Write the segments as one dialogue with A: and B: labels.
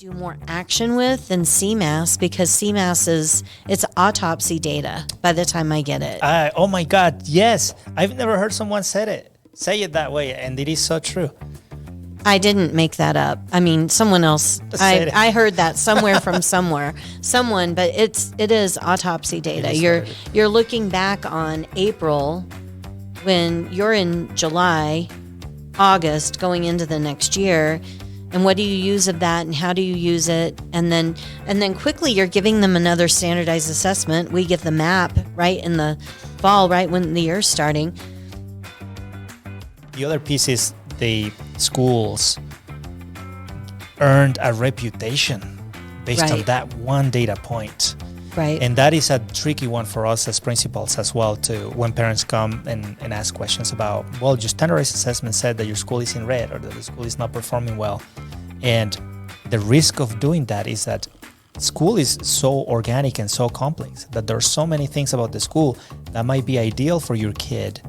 A: do more action with than CMAS, because CMAS it's autopsy data by the time I get it.
B: Oh my God, yes. I've never heard someone say it that way, and it is so true.
A: I didn't make that up. I mean, someone else. I heard that somewhere from someone, but it is autopsy data. You're looking back on April when you're in July, August, going into the next year, and what do you use of that, and how do you use it, and then quickly you're giving them another standardized assessment. We get the map right in the fall, right when the year's starting.
B: The other piece is the schools earned a reputation based on that one data point.
A: Right.
B: And that is a tricky one for us as principals as well, too, when parents come and ask questions about, well, your standardized assessment said that your school is in red or that the school is not performing well. And the risk of doing that is that school is so organic and so complex that there are so many things about the school that might be ideal for your kid.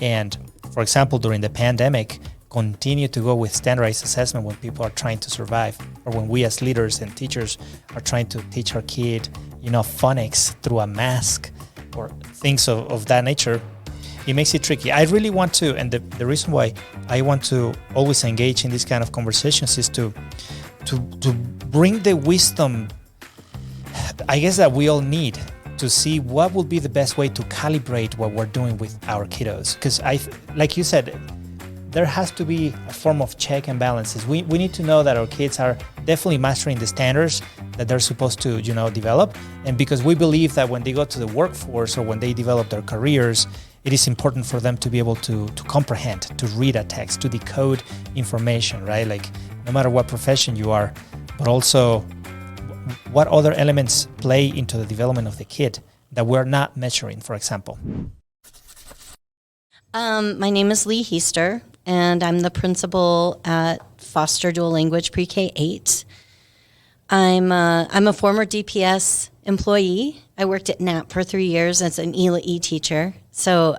B: And for example, during the pandemic, continue to go with standardized assessment when people are trying to survive, or when we as leaders and teachers are trying to teach our kid, phonics through a mask or things of that nature. It makes it tricky. I really want to, and the reason why I want to always engage in these kind of conversations is to bring the wisdom, I guess, that we all need to see what would be the best way to calibrate what we're doing with our kiddos. Because like you said, there has to be a form of check and balances. We need to know that our kids are definitely mastering the standards that they're supposed to, develop. And because we believe that when they go to the workforce or when they develop their careers, it is important for them to be able to comprehend, to read a text, to decode information, right? Like no matter what profession you are, but also what other elements play into the development of the kid that we're not measuring, for example.
A: My name is Leigh Hiester, and I'm the principal at Foster Dual Language PK-8. I'm a former DPS employee. I worked at NAP for 3 years as an ELA-E teacher. So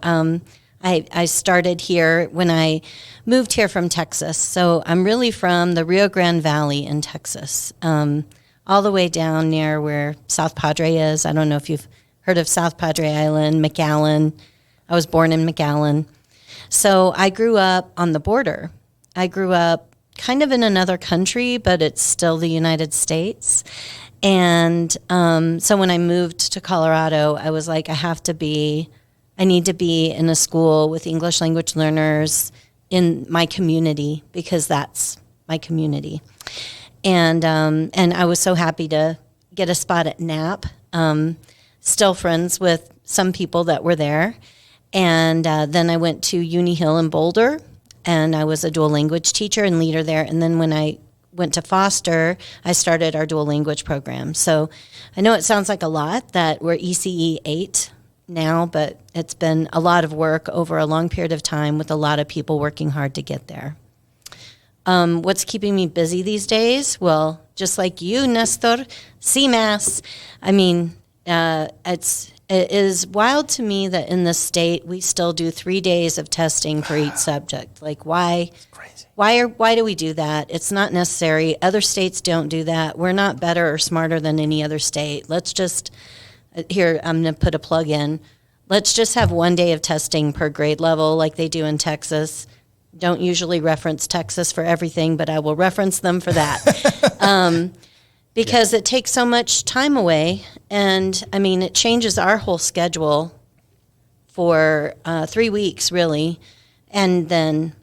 A: I started here when I moved here from Texas. So I'm really from the Rio Grande Valley in Texas, all the way down near where South Padre is. I don't know if you've heard of South Padre Island, McAllen. I was born in McAllen. So I grew up on the border. I grew up kind of in another country, but it's still the United States. And so when I moved to Colorado, I was like, I need to be in a school with English language learners in my community, because that's my community. And I was so happy to get a spot at NAP. Still friends with some people that were there. And then I went to Uni Hill in Boulder, and I was a dual language teacher and leader there. And then when I went to Foster, I started our dual language program. So I know it sounds like a lot that we're ECE 8 now, but it's been a lot of work over a long period of time with a lot of people working hard to get there. What's keeping me busy these days? Well, just like you, Nestor, CMAS. I mean, it is wild to me that in this state we still do 3 days of testing for each subject. Like, why?
B: It's crazy.
A: Why do we do that? It's not necessary. Other states don't do that. We're not better or smarter than any other state. Let's just, here, I'm going to put a plug in. Let's just have 1 day of testing per grade level like they do in Texas. Don't usually reference Texas for everything, but I will reference them for that. Because it takes so much time away. And, I mean, it changes our whole schedule for 3 weeks, really. And then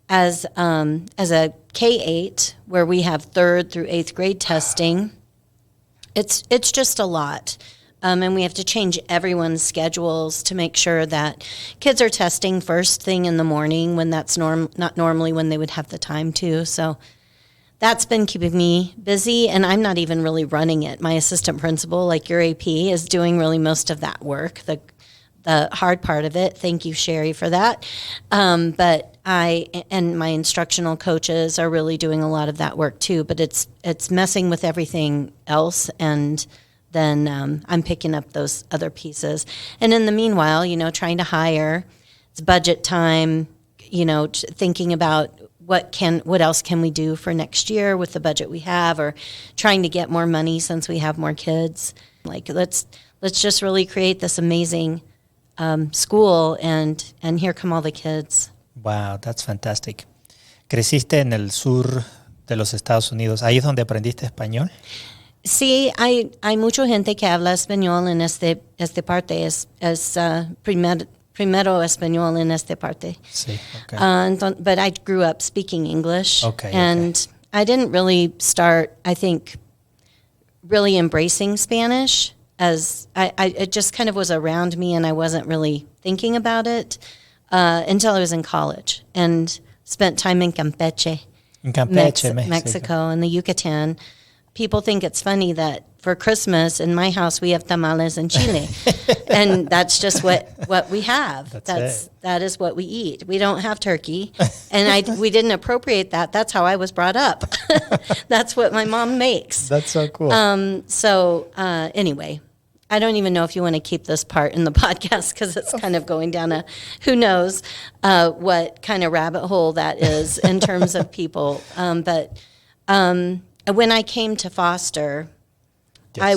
A: as a K-8, where we have 3rd through 8th grade testing, it's just a lot. And we have to change everyone's schedules to make sure that kids are testing first thing in the morning when that's not normally when they would have the time to. So that's been keeping me busy, and I'm not even really running it. My assistant principal, like your AP, is doing really most of that work, the hard part of it. Thank you, Sherry, for that. But I and my instructional coaches are really doing a lot of that work too. But it's messing with everything else, and then I'm picking up those other pieces. And in the meanwhile, trying to hire, it's budget time, thinking about what else can we do for next year with the budget we have, or trying to get more money since we have more kids. Like, let's just really create this amazing school, and here come all the kids.
B: Wow, that's fantastic. ¿Creciste en el sur de los Estados Unidos? ¿Ahí es donde aprendiste español?
A: Sí, hay mucha gente que habla español en este parte, es primero español en esta parte.
B: Sí, okay.
A: But I grew up speaking English.
B: Okay,
A: and I didn't really start, I think, really embracing Spanish, as it just kind of was around me and I wasn't really thinking about it until I was in college and spent time in Campeche, Mexico, and the Yucatan. People think it's funny that for Christmas in my house we have tamales and chile, and that's just what we have. That is what we eat. We don't have turkey, and we didn't appropriate that. That's how I was brought up. That's what my mom makes.
B: That's so cool.
A: Anyway, I don't even know if you want to keep this part in the podcast, because it's kind of going down a who knows what kind of rabbit hole that is in terms of people. But when I came to Foster, yes. I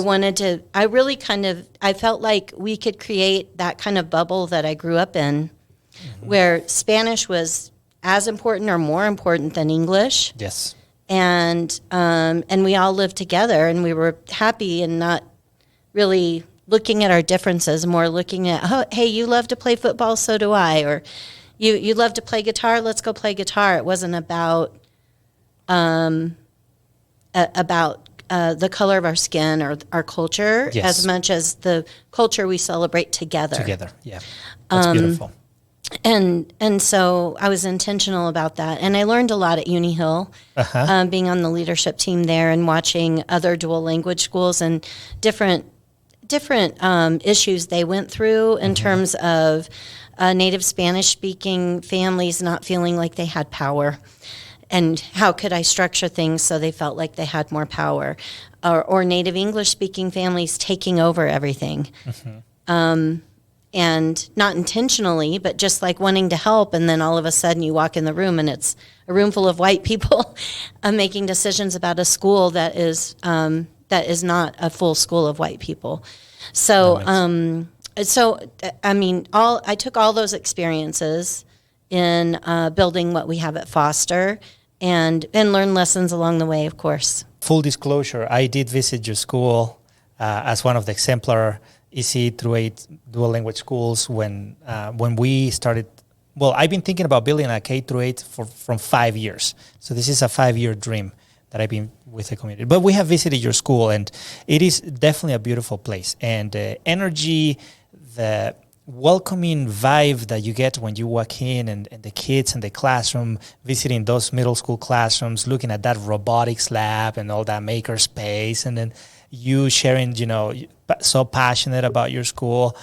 A: felt like we could create that kind of bubble that I grew up in, mm-hmm. where Spanish was as important or more important than English.
B: Yes.
A: And we all lived together, and we were happy and not really looking at our differences, more looking at, oh, hey, you love to play football, so do I, or you love to play guitar, let's go play guitar. It wasn't about the color of our skin or our culture, yes. as much as the culture we celebrate together.
B: Together, yeah. That's beautiful.
A: And so I was intentional about that. And I learned a lot at Uni Hill, being on the leadership team there and watching other dual language schools and different issues they went through in mm-hmm. terms of native Spanish-speaking families not feeling like they had power. And how could I structure things so they felt like they had more power? Or native English-speaking families taking over everything. Mm-hmm. And not intentionally, but just like wanting to help, and then all of a sudden you walk in the room and it's a room full of white people making decisions about a school that is not a full school of white people. So, I took all those experiences in building what we have at Foster, and learn lessons along the way, of course.
B: Full disclosure, I did visit your school as one of the exemplar EC through 8 dual language schools when we started. Well, I've been thinking about building a K through 8 from 5 years. So this is a 5-year dream that I've been with the community. But we have visited your school, and it is definitely a beautiful place. And the energy, the welcoming vibe that you get when you walk in, and the kids in the classroom, visiting those middle school classrooms, looking at that robotics lab and all that maker space, and then you sharing, so passionate about your school.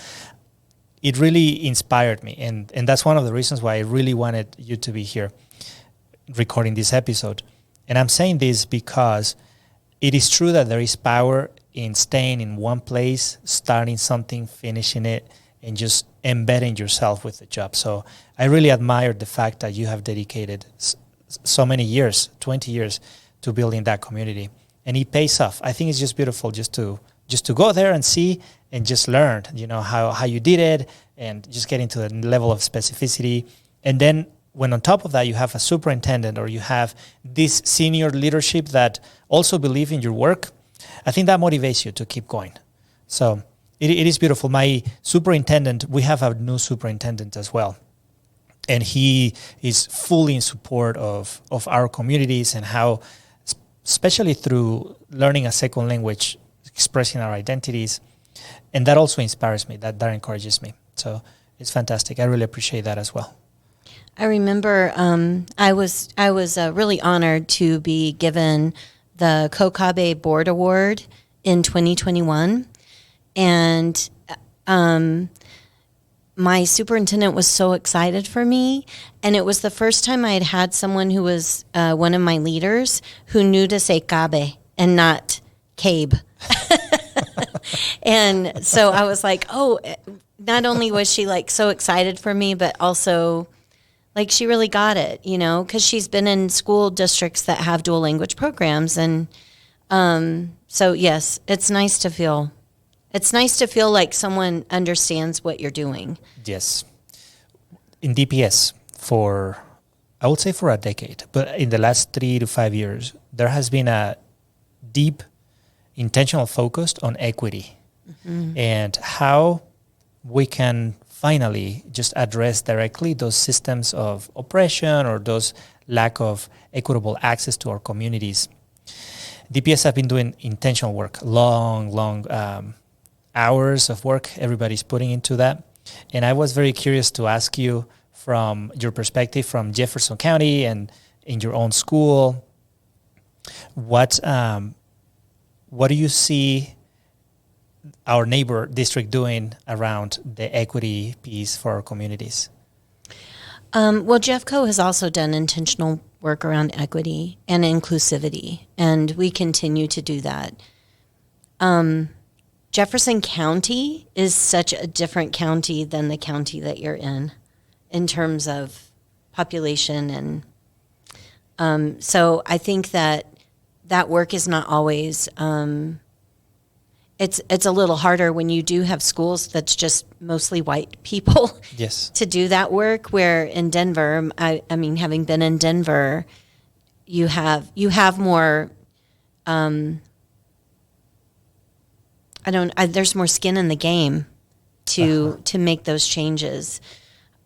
B: It really inspired me. And that's one of the reasons why I really wanted you to be here recording this episode. And I'm saying this because it is true that there is power in staying in one place, starting something, finishing it, and just embedding yourself with the job. So I really admire the fact that you have dedicated so many years, 20 years, to building that community. And it pays off. I think it's just beautiful just to go there and see and just learn, how you did it, and just get into the level of specificity. And then when on top of that you have a superintendent, or you have this senior leadership that also believe in your work, I think that motivates you to keep going. So it is beautiful. My superintendent, we have a new superintendent as well. And he is fully in support of our communities and how, especially through learning a second language, expressing our identities. And that also inspires me, that encourages me. So it's fantastic. I really appreciate that as well.
A: I remember I was really honored to be given the Kokabe Board Award in 2021. And my superintendent was so excited for me. And it was the first time I had someone who was one of my leaders who knew to say Kabe and not Cabe. And so I was like, oh, not only was she like so excited for me, but also Like she really got it, because she's been in school districts that have dual language programs. And so, yes, it's nice to feel like someone understands what you're doing.
B: Yes. In DPS I would say for a decade, but in the last 3 to 5 years, there has been a deep intentional focus on equity and how we can finally just address directly those systems of oppression or those lack of equitable access to our communities. DPS have been doing intentional work, long hours of work everybody's putting into that. And I was very curious to ask you, from your perspective from Jefferson County and in your own school, what do you see our neighbor district doing around the equity piece for our communities?
A: Well, JeffCO has also done intentional work around equity and inclusivity, and we continue to do that. Jefferson County is such a different county than the county that you're in terms of population. And so I think that work is not always, it's a little harder when you do have schools that's just mostly white people.
B: Yes.
A: To do that work, where in Denver, I mean, having been in Denver, you have more, there's more skin in the game to make those changes.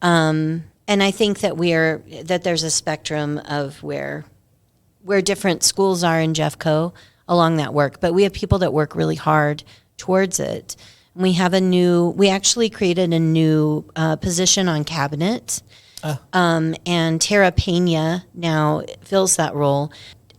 A: And I think that there's a spectrum of where different schools are in JeffCO along that work, but we have people that work really hard towards it. We actually created a new position on cabinet, and Tara Pena now fills that role.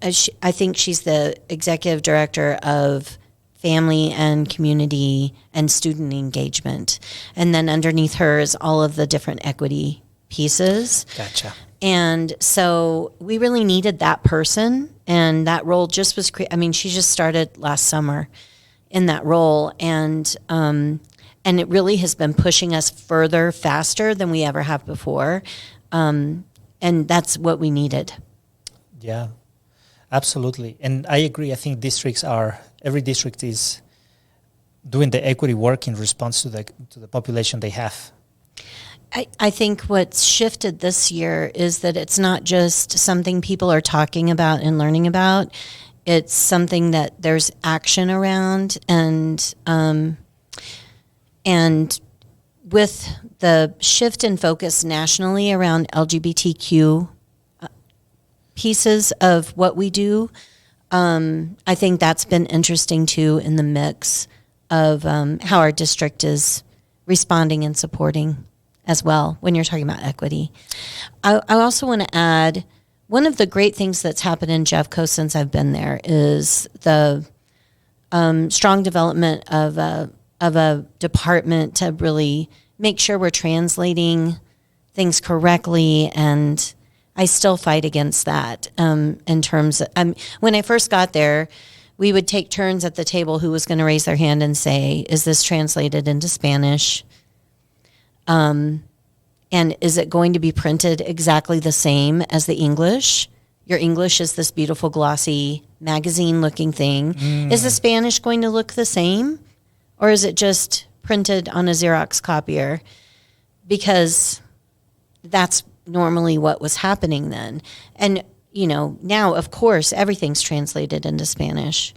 A: I think she's the executive director of family and community and student engagement. And then underneath her is all of the different equity pieces.
B: Gotcha.
A: And so we really needed that person, and that role just was she just started last summer in that role, and it really has been pushing us faster than we ever have before. And that's what we needed.
B: Yeah, absolutely. And I agree. I think every district is doing the equity work in response to the population they have.
A: I think what's shifted this year is that it's not just something people are talking about and learning about. It's something that there's action around, and with the shift in focus nationally around LGBTQ pieces of what we do, I think that's been interesting too in the mix of how our district is responding and supporting as well when you're talking about equity. I also want to add, one of the great things that's happened in JeffCO since I've been there is the strong development of a department to really make sure we're translating things correctly, and I still fight against that in terms of, when I first got there, we would take turns at the table who was going to raise their hand and say, is this translated into Spanish? And is it going to be printed exactly the same as the English? Your English is this beautiful, glossy, magazine-looking thing. Is the Spanish going to look the same? Or is it just printed on a Xerox copier? Because that's normally what was happening then. And, now, of course, everything's translated into Spanish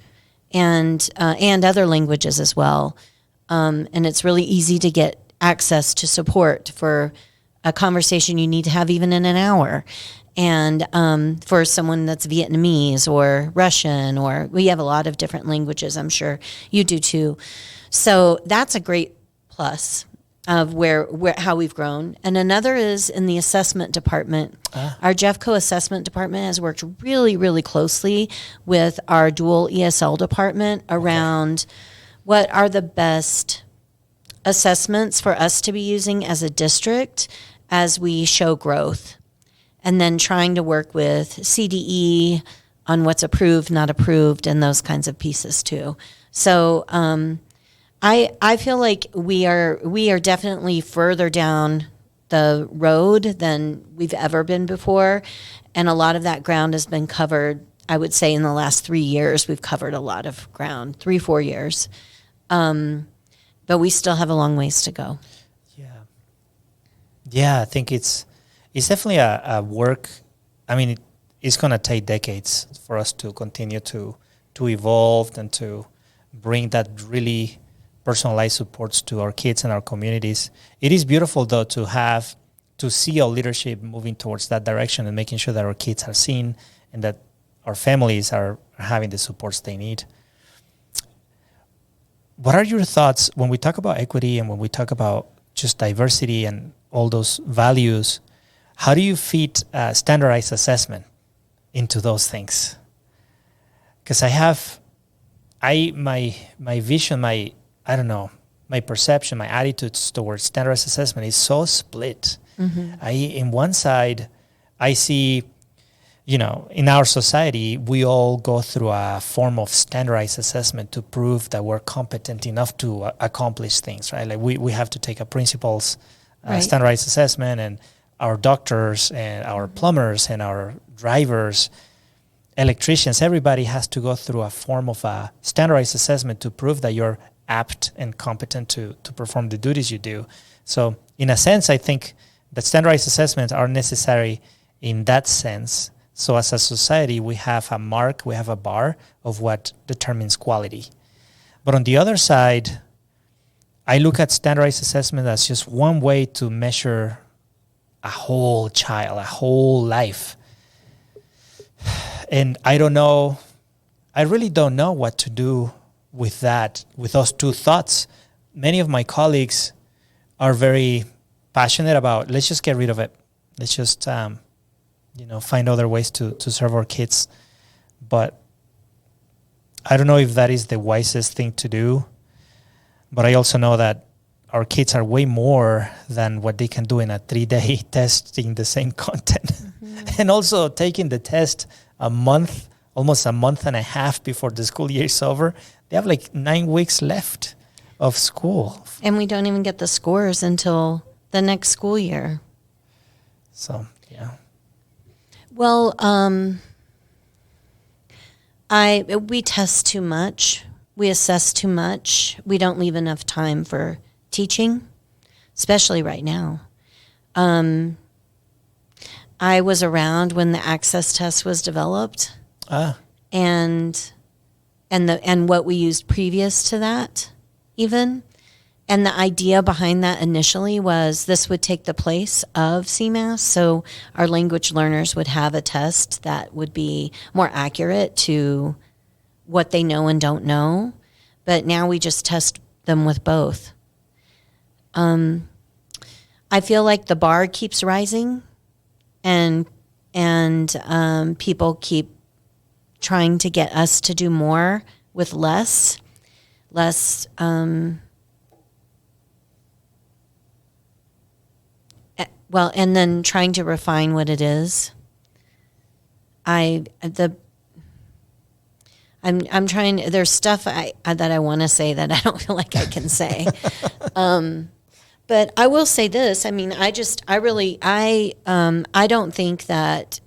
A: and other languages as well. And it's really easy to get access to support for a conversation you need to have even in an hour. And for someone that's Vietnamese or Russian, or we have a lot of different languages, I'm sure you do too. So that's a great plus of how we've grown. And another is in the assessment department. Our JeffCO assessment department has worked really, really closely with our dual ESL department around what are the best assessments for us to be using as a district as we show growth, and then trying to work with CDE on what's approved, not approved, and those kinds of pieces too. So I feel like we are definitely further down the road than we've ever been before. And a lot of that ground has been covered. I would say in the last 3 years, we've covered a lot of ground, 4 years. But we still have a long ways to go.
B: Yeah, I think it's definitely a work. I mean, it's going to take decades for us to continue to evolve and to bring that really personalized supports to our kids and our communities. It is beautiful, though, to see our leadership moving towards that direction and making sure that our kids are seen and that our families are having the supports they need. What are your thoughts when we talk about equity and when we talk about just diversity and all those values? How do you fit standardized assessment into those things? Because my vision, my perception, my attitudes towards standardized assessment is so split. Mm-hmm. In one side, I see, in our society, we all go through a form of standardized assessment to prove that we're competent enough to accomplish things, right? Like we have to take a principal's standardized assessment, and our doctors and our plumbers and our drivers, electricians, everybody has to go through a form of a standardized assessment to prove that you're apt and competent to perform the duties you do. So in a sense, I think that standardized assessments are necessary in that sense. So as a society, we have a mark, we have a bar of what determines quality. But on the other side, I look at standardized assessment as just one way to measure a whole child, a whole life. And I really don't know what to do with that, with those two thoughts. Many of my colleagues are very passionate about, let's just get rid of it. Let's just, find other ways to serve our kids. But I don't know if that is the wisest thing to do. But I also know that our kids are way more than what they can do in a 3-day testing the same content. Mm-hmm. And also taking the test almost a month and a half before the school year is over. They have like 9 weeks left of school.
A: And we don't even get the scores until the next school year.
B: So, yeah.
A: Well, we test too much. We assess too much. We don't leave enough time for teaching, especially right now. I was around when the access test was developed, and what we used previous to that, even. And the idea behind that initially was this would take the place of CMAS, so our language learners would have a test that would be more accurate to what they know and don't know. But now we just test them with both. I feel like the bar keeps rising, and people keep trying to get us to do more with less. And then trying to refine what it is. I'm trying. There's stuff that I want to say that I don't feel like I can say. But I will say this. I mean, I don't think that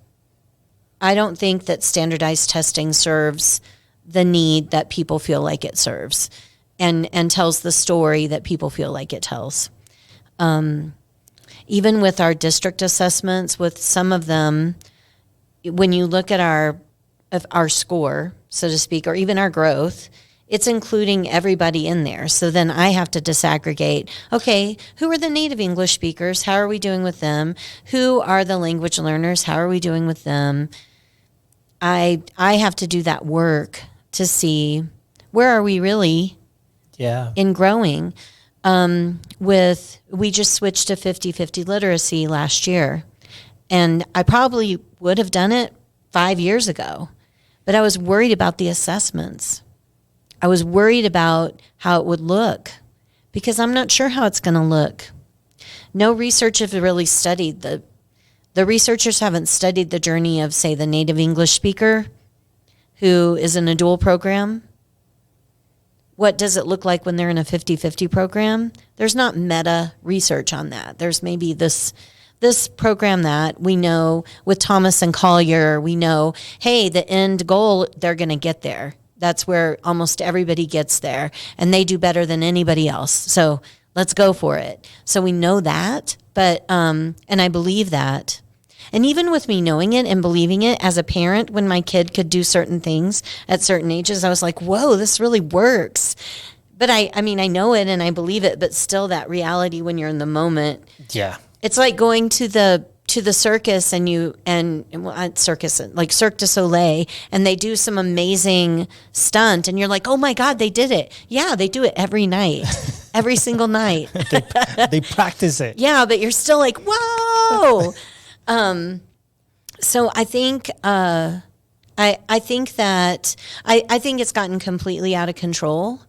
A: standardized testing serves the need that people feel like it serves, and tells the story that people feel like it tells. Even with our district assessments, with some of them, when you look at our score, so to speak, or even our growth, it's including everybody in there. So then I have to disaggregate, okay, who are the native English speakers? How are we doing with them? Who are the language learners? How are we doing with them? I have to do that work to see where are we really in growing. We just switched to 50-50 literacy last year. And I probably would have done it 5 years ago, but I was worried about the assessments. I was worried about how it would look because I'm not sure how it's going to look. No research has really studied the researchers haven't studied the journey of, say, the native English speaker who is in a dual program. what does it look like when they're in a 50-50 program? There's not meta research on that. There's maybe this program that we know with Thomas and Collier, we know, hey, the end goal, they're going to get there. That's where almost everybody gets there, and they do better than anybody else. So let's go for it. So we know that, but and I believe that. And even with me knowing it and believing it as a parent, when my kid could do certain things at certain ages, I was like, whoa, this really works. But I mean, I know it and I believe it, but still that reality when you're in the moment.
B: Yeah.
A: It's like going to the circus circus, like Cirque du Soleil, and they do some amazing stunt and you're like, oh my God, they did it. Yeah, they do it every night, every single night.
B: They practice it.
A: Yeah, but you're still like, whoa. So I think I think that I think it's gotten completely out of control.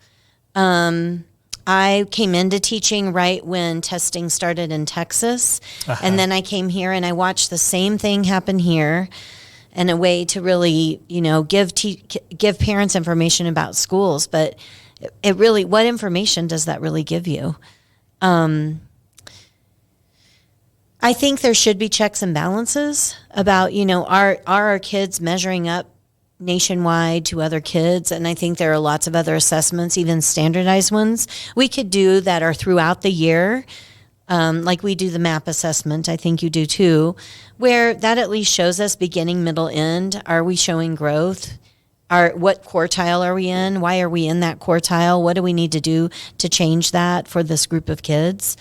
A: I came into teaching right when testing started in Texas, and then I came here and I watched the same thing happen here, and a way to really, give parents information about schools. But it really, what information does that really give you? I think there should be checks and balances about, are our kids measuring up nationwide to other kids? And I think there are lots of other assessments, even standardized ones, we could do that are throughout the year. Like we do the MAP assessment, I think you do too, where that at least shows us beginning, middle, end. Are we showing growth? What quartile are we in? Why are we in that quartile? What do we need to do to change that for this group of kids?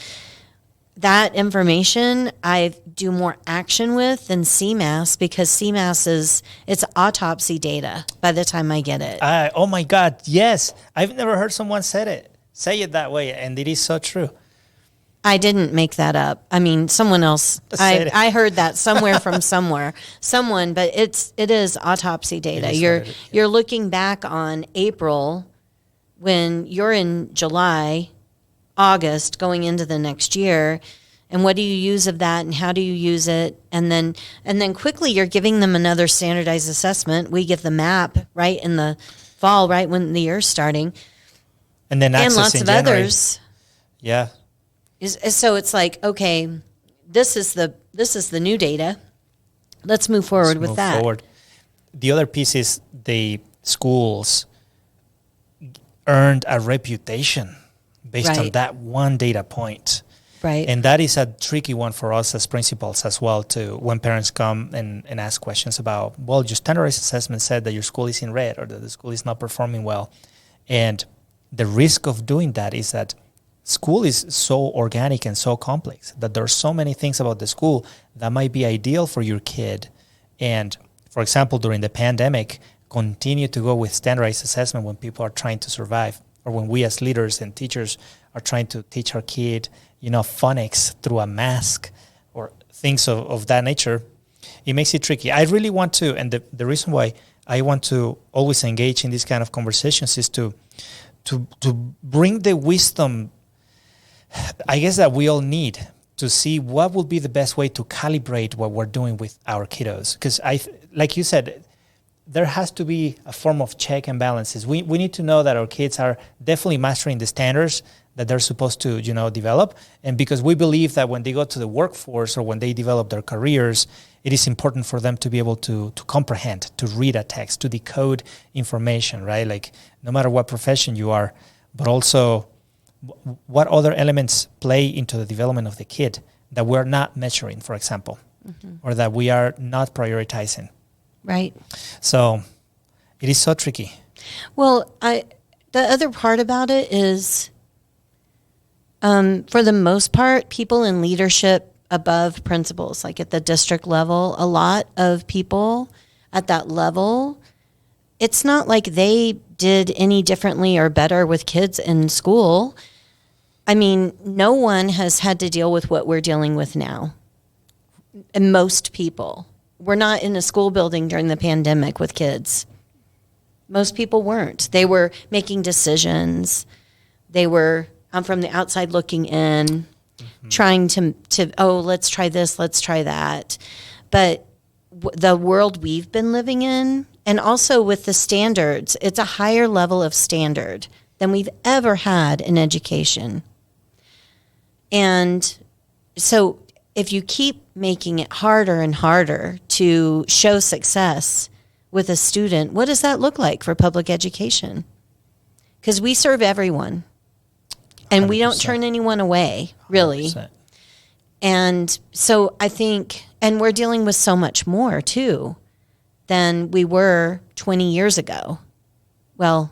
A: That information I do more action with than CMAS, because CMAS it's autopsy data by the time I get it.
B: Oh my God, yes. I've never heard someone say it that way, and it is so true.
A: I didn't make that up. I mean, someone else. I heard that somewhere from someone, but it is autopsy data. You're looking back on April when you're in July, August, going into the next year, and what do you use of that, and how do you use it, and then quickly you're giving them another standardized assessment. We give the MAP right in the fall, right when the year's starting,
B: and then
A: and lots of
B: January.
A: others.
B: Yeah.
A: So it's like, okay, this is the new data. Let's move forward with that.
B: The other piece is the schools earned a reputation based on that one data point.
A: Right.
B: And that is a tricky one for us as principals as well, too, when parents come and ask questions about, well, your standardized assessment said that your school is in red or that the school is not performing well. And the risk of doing that is that school is so organic and so complex that there are so many things about the school that might be ideal for your kid. And, for example, during the pandemic, continue to go with standardized assessment when people are trying to survive, or when we as leaders and teachers are trying to teach our kid, phonics through a mask or things of that nature. It makes it tricky. I really want to, and the reason why I want to always engage in these kind of conversations is to bring the wisdom, I guess, that we all need to see what will be the best way to calibrate what we're doing with our kiddos. Because like you said, there has to be a form of check and balances. We need to know that our kids are definitely mastering the standards that they're supposed to, develop. And because we believe that when they go to the workforce or when they develop their careers, it is important for them to be able to comprehend, to read a text, to decode information, right? Like no matter what profession you are, but also what other elements play into the development of the kid that we're not measuring, for example, or that we are not prioritizing.
A: Right.
B: So it is so tricky.
A: Well, the other part about it is, for the most part, people in leadership above principals, like at the district level, a lot of people at that level, it's not like they did any differently or better with kids in school. I mean, no one has had to deal with what we're dealing with now. And most people. We're not in a school building during the pandemic with kids. Most people weren't. They were making decisions. They were from the outside looking in, trying to let's try this, let's try that. But the world we've been living in, and also with the standards, it's a higher level of standard than we've ever had in education. And so if you keep making it harder and harder to show success with a student, what does that look like for public education? Because we serve everyone, and 100%. We don't turn anyone away, really. 100%. And so I think, and we're dealing with so much more, too, than we were 20 years ago. Well,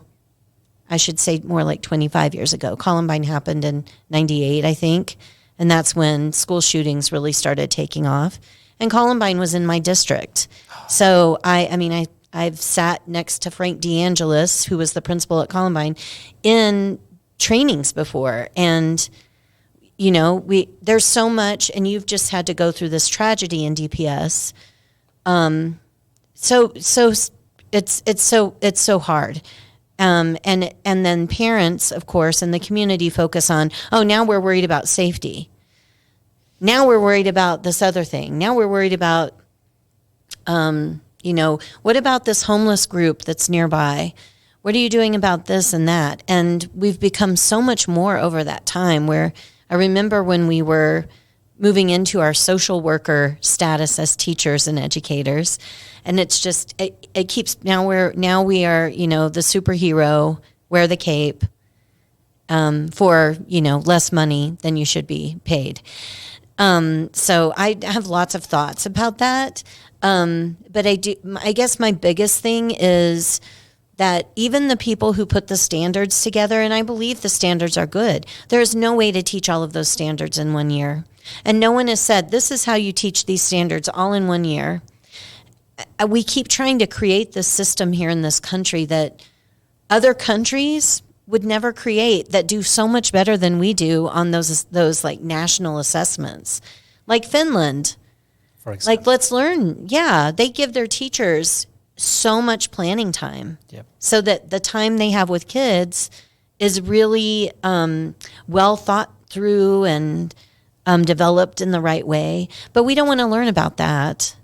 A: I should say more like 25 years ago. Columbine happened in 98, I think. And that's when school shootings really started taking off. And Columbine was in my district. So I've sat next to Frank DeAngelis, who was the principal at Columbine, in trainings before. And, you know, there's so much, and you've just had to go through this tragedy in DPS. So it's so hard. And then parents, of course, and the community focus on, now we're worried about safety. Now we're worried about this other thing. Now we're worried about, what about this homeless group that's nearby? What are you doing about this and that? And we've become so much more over that time, where I remember when we were moving into our social worker status as teachers and educators. And it's just, it keeps, now we are, the superhero, wear the cape, for, less money than you should be paid. So I have lots of thoughts about that. But I guess my biggest thing is that even the people who put the standards together, and I believe the standards are good, there's no way to teach all of those standards in 1 year. And no one has said, this is how you teach these standards all in 1 year. We keep trying to create this system here in this country that other countries would never create, that do so much better than we do on those like national assessments. Like Finland, for example. Like, let's learn. Yeah, they give their teachers so much planning time. Yep. So that the time they have with kids is really well thought through and developed in the right way. But we don't want to learn about that.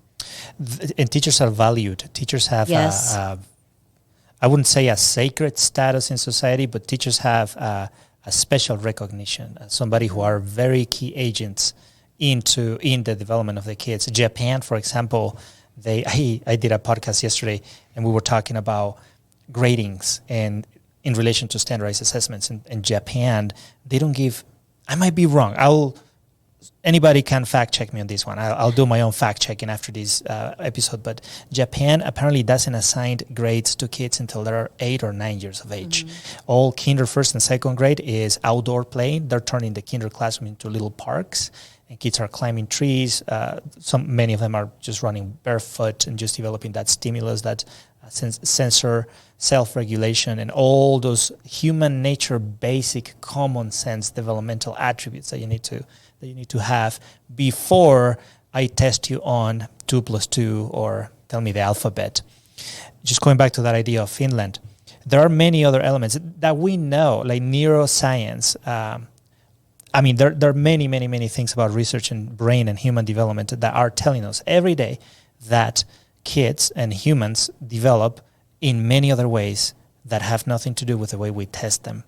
B: And teachers are valued. Teachers have,
A: yes.
B: I wouldn't say a sacred status in society, but teachers have a special recognition. Somebody who are very key agents in the development of the kids. Japan, for example, I did a podcast yesterday, and we were talking about gradings and in relation to standardized assessments. In Japan, they don't give. I might be wrong. Anybody can fact check me on this one. I'll do my own fact checking after this episode. But Japan apparently doesn't assign grades to kids until they're 8 or 9 years of age. Mm-hmm. All kinder, first and second grade is outdoor playing. They're turning the kinder classroom into little parks, and kids are climbing trees. Many of them are just running barefoot and just developing that stimulus, that sensor self-regulation, and all those human nature basic common sense developmental attributes that you need to have before I test you on 2 + 2 or tell me the alphabet. Just going back to that idea of Finland, there are many other elements that we know, like neuroscience. There are many things about research in brain and human development that are telling us every day that kids and humans develop in many other ways that have nothing to do with the way we test them.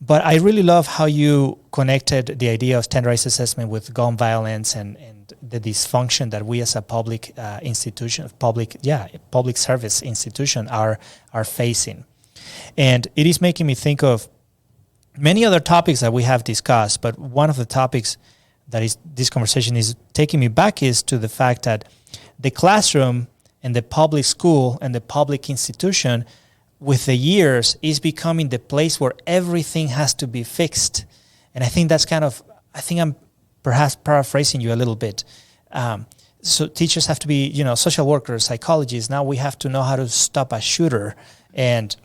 B: But I really love how you connected the idea of standardized assessment with gun violence and the dysfunction that we as a public institution, public service institution are facing. And it is making me think of many other topics that we have discussed, but one of the topics that is this conversation is taking me back is to the fact that the classroom and the public school and the public institution with the years is becoming the place where everything has to be fixed. And I think that's I think I'm perhaps paraphrasing you a little bit. So teachers have to be, social workers, psychologists. Now we have to know how to stop a shooter. And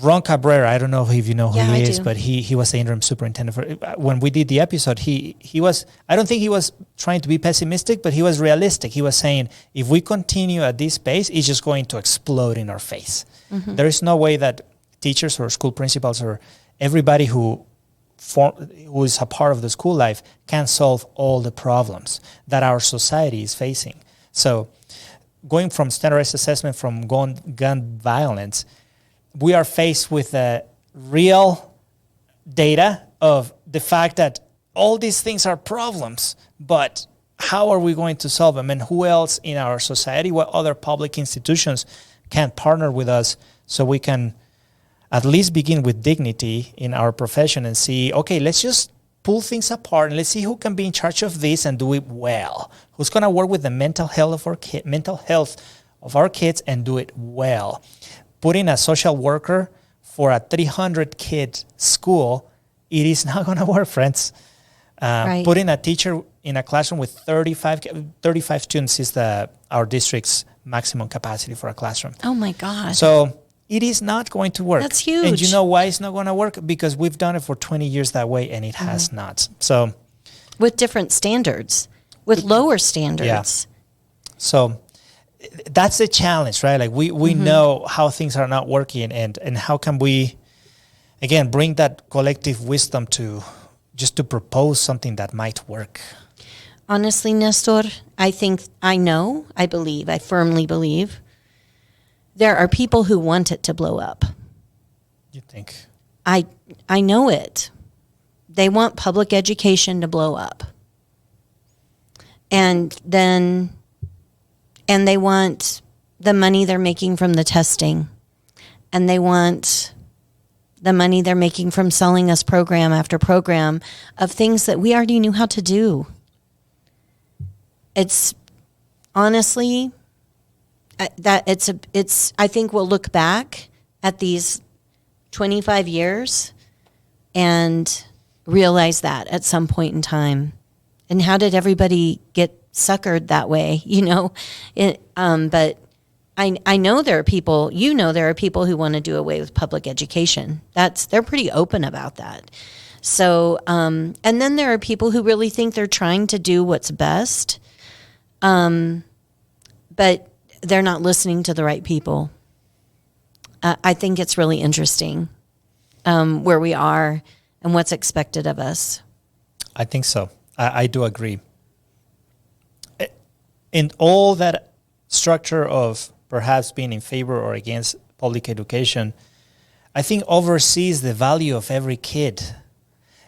B: Ron Cabrera, I don't know if you know who he is, but he was the interim superintendent. When we did the episode, he was, I don't think he was trying to be pessimistic, but he was realistic. He was saying, if we continue at this pace, it's just going to explode in our face. Mm-hmm. There is no way that teachers or school principals or everybody who is a part of the school life can solve all the problems that our society is facing. So going from standardized assessment from gun violence, we are faced with a real data of the fact that all these things are problems, but how are we going to solve them? And who else in our society, what other public institutions can partner with us so we can at least begin with dignity in our profession and see, okay, let's just pull things apart and let's see who can be in charge of this and do it well. Who's going to work with the mental health of our kids and do it well. Putting a social worker for a 300 kid school, it is not going to work, friends. Right. Putting a teacher in a classroom with 35 students is our district's maximum capacity for a classroom.
A: Oh my God.
B: So it is not going to work.
A: That's huge.
B: And you know why it's not going to work? Because we've done it for 20 years that way and it has not. So
A: with different standards, with lower standards.
B: Yeah. So that's the challenge, right? Like we know how things are not working and how can we, again, bring that collective wisdom to propose something that might work.
A: Honestly, Nestor, I firmly believe there are people who want it to blow up.
B: You think?
A: I know it. They want public education to blow up. And they want the money they're making from the testing. And they want the money they're making from selling us program after program of things that we already knew how to do. It's honestly I think we'll look back at these 25 years and realize that at some point in time. And how did everybody get suckered that way? But I know there are people, there are people who want to do away with public education. They're pretty open about that. So, and then there are people who really think they're trying to do what's best, but they're not listening to the right people. I think it's really interesting where we are and what's expected of us.
B: I think so. I do agree. In all that structure of perhaps being in favor or against public education, I think oversees the value of every kid.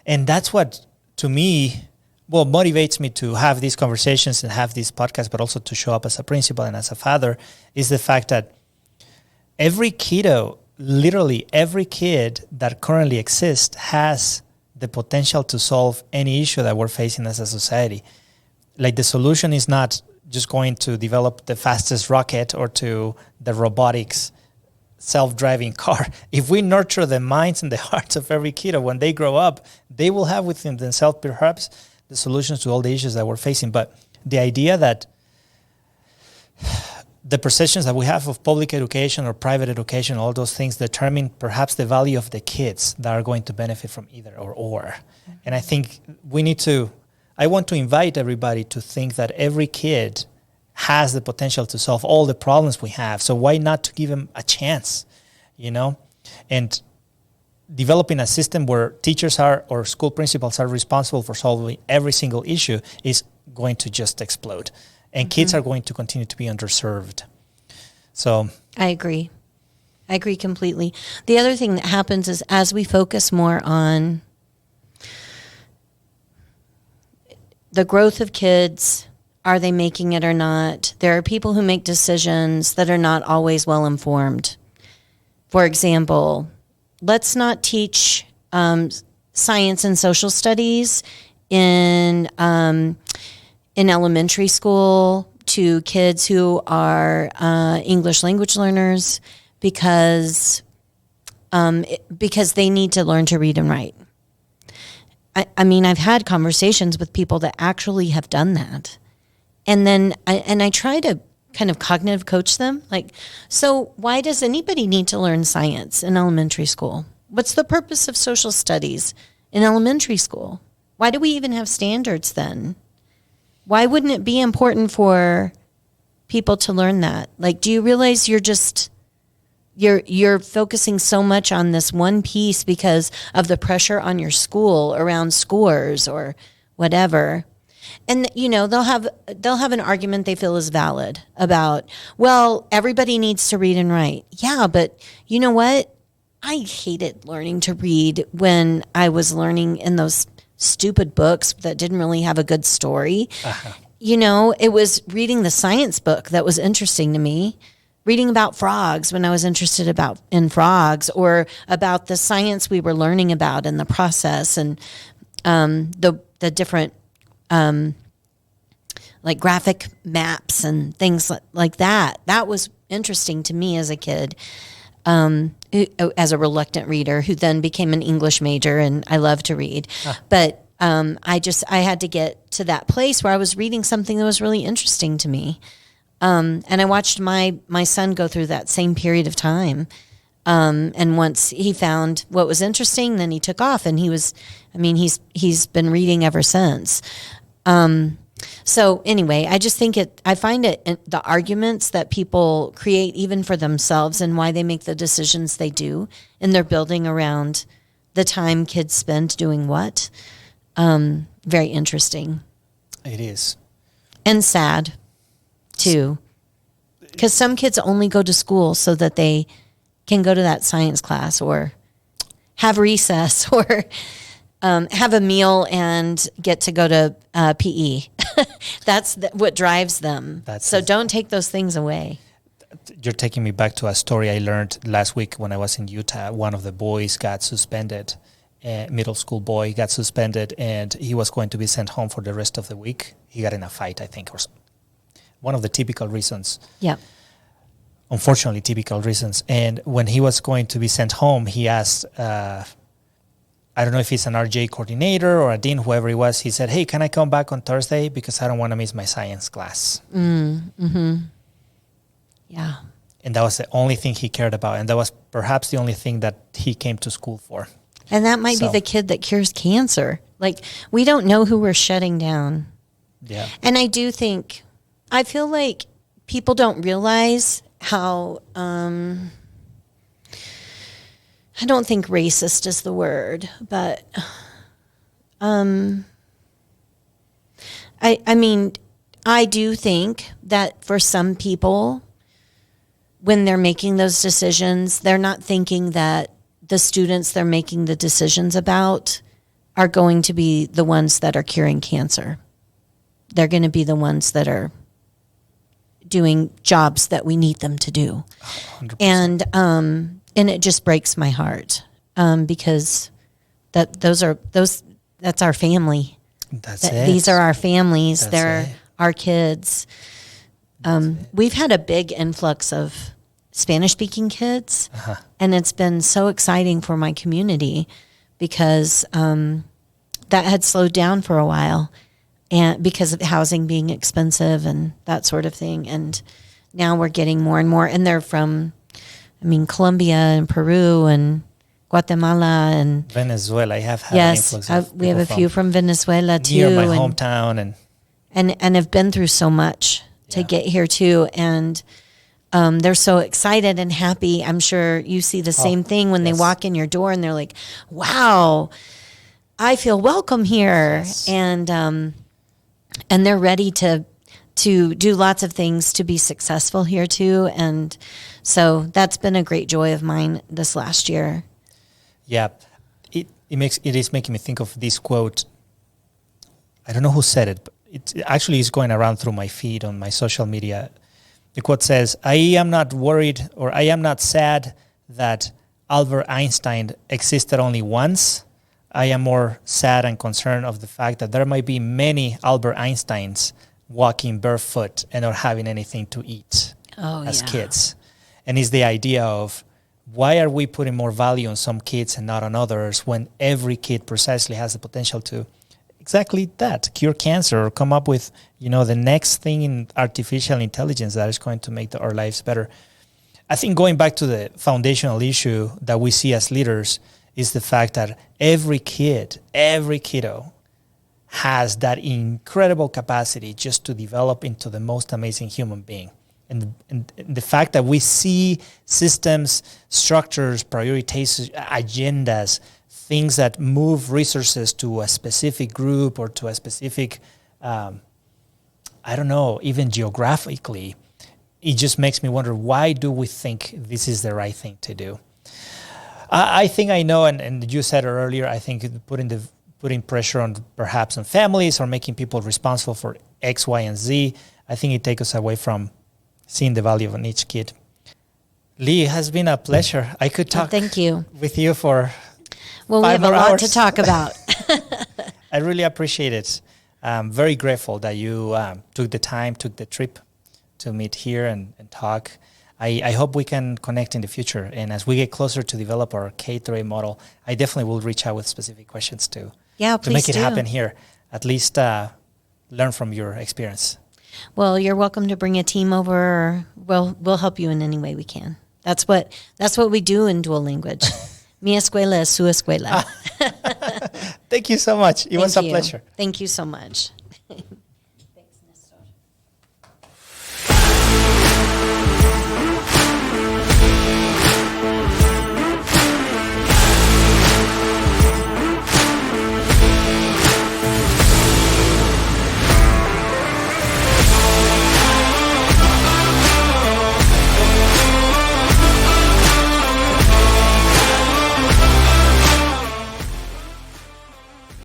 B: And that's what, to me, motivates me to have these conversations and have these podcasts, but also to show up as a principal and as a father, is the fact that every kiddo, literally every kid that currently exists has the potential to solve any issue that we're facing as a society. Like the solution is not just going to develop the fastest rocket or to the robotics self-driving car. If we nurture the minds and the hearts of every kiddo, when they grow up, they will have within themselves perhaps the solutions to all the issues that we're facing. But the idea that the perceptions that we have of public education or private education, all those things determine perhaps the value of the kids that are going to benefit from either or. And I think I want to invite everybody to think that every kid has the potential to solve all the problems we have. So why not to give them a chance, And developing a system where teachers or school principals are responsible for solving every single issue is going to just explode. And kids are going to continue to be underserved. So
A: I agree completely. The other thing that happens is as we focus more on the growth of kids, are they making it or not? There are people who make decisions that are not always well informed. For example, let's not teach science and social studies in elementary school to kids who are English language learners because they need to learn to read and write. I mean, I've had conversations with people that actually have done that. And then I try to kind of cognitive coach them. Like, so why does anybody need to learn science in elementary school? What's the purpose of social studies in elementary school? Why do we even have standards then? Why wouldn't it be important for people to learn that? Like, do you realize you're focusing so much on this one piece because of the pressure on your school around scores or whatever? And they'll have an argument they feel is valid about, well, everybody needs to read and write. Yeah, but you know what? I hated learning to read when I was learning in those stupid books that didn't really have a good story. You know, it was reading the science book that was interesting to me, reading about frogs when I was interested in frogs, or about the science we were learning about in the process, and the different like graphic maps and things like that. That was interesting to me as a kid, as a reluctant reader who then became an English major, and I love to read. But I had to get to that place where I was reading something that was really interesting to me. And I watched my son go through that same period of time. And once he found what was interesting, then he took off, and he's been reading ever since. So anyway, I just think I find the arguments that people create even for themselves and why they make the decisions they do, and they're building around the time kids spend doing what. Very interesting.
B: It is.
A: And sad too. Because some kids only go to school so that they can go to that science class or have recess or have a meal and get to go to PE. That's what drives them. So don't take those things away.
B: You're taking me back to a story I learned last week when I was in Utah. One of the boys got suspended. A middle school boy got suspended, and he was going to be sent home for the rest of the week. He got in a fight, I think, or something. One of the typical reasons.
A: Yeah.
B: Unfortunately, typical reasons. And when he was going to be sent home, he asked, I don't know if he's an RJ coordinator or a dean, whoever he was. He said, "Hey, can I come back on Thursday? Because I don't want to miss my science class."
A: Yeah.
B: And that was the only thing he cared about. And that was perhaps the only thing that he came to school for.
A: And that might be the kid that cures cancer. Like, we don't know who we're shutting down.
B: Yeah.
A: And I feel like people don't realize how, I don't think racist is the word, but I do think that for some people, when they're making those decisions, they're not thinking that the students they're making the decisions about are going to be the ones that are curing cancer. They're going to be the ones that are doing jobs that we need them to do. 100%. And it just breaks my heart, because that's our family. These are our families. They're our kids. We've had a big influx of Spanish-speaking kids, and it's been so exciting for my community because that had slowed down for a while, and because of housing being expensive and that sort of thing. And now we're getting more and more, and they're from, Colombia and Peru and Guatemala and
B: Venezuela. I have had an influx of
A: we have a few from Venezuela too,
B: near my hometown,
A: and have been through so much to get here too, and they're so excited and happy. I'm sure you see the same thing when they walk in your door and they're like, "Wow, I feel welcome here," and they're ready to do lots of things to be successful here too. And so that's been a great joy of mine this last year.
B: Yeah, it is making me think of this quote. I don't know who said it, but it actually is going around through my feed on my social media. The quote says, "I am not worried, or I am not sad that Albert Einstein existed only once. I am more sad and concerned of the fact that there might be many Albert Einsteins walking barefoot and not having anything to eat as kids." And it's the idea of, why are we putting more value on some kids and not on others when every kid precisely has the potential to exactly that, cure cancer or come up with, the next thing in artificial intelligence that is going to make our lives better. I think going back to the foundational issue that we see as leaders is the fact that every kiddo has that incredible capacity just to develop into the most amazing human being. And the fact that we see systems, structures, priorities, agendas, things that move resources to a specific group or to a specific, even geographically, it just makes me wonder, why do we think this is the right thing to do? I think I know, and you said it earlier, I think putting pressure on perhaps on families or making people responsible for X, Y, and Z, I think it takes us away from seeing the value of each kid. Leigh, it has been a pleasure. I could talk
A: thank you.
B: with you for
A: Well, we
B: 5
A: have a
B: more
A: lot
B: hours.
A: to talk about.
B: I really appreciate it. I'm very grateful that you took the trip to meet here and talk. I hope we can connect in the future. And as we get closer to develop our K-8 model, I definitely will reach out with specific questions to
A: Please
B: make it
A: do.
B: happen here. At least learn from your experience.
A: Well, you're welcome to bring a team over. Or we'll help you in any way we can. That's what we do in dual language. Mi escuela es su escuela.
B: Thank you so much. It was a pleasure.
A: Thank you so much.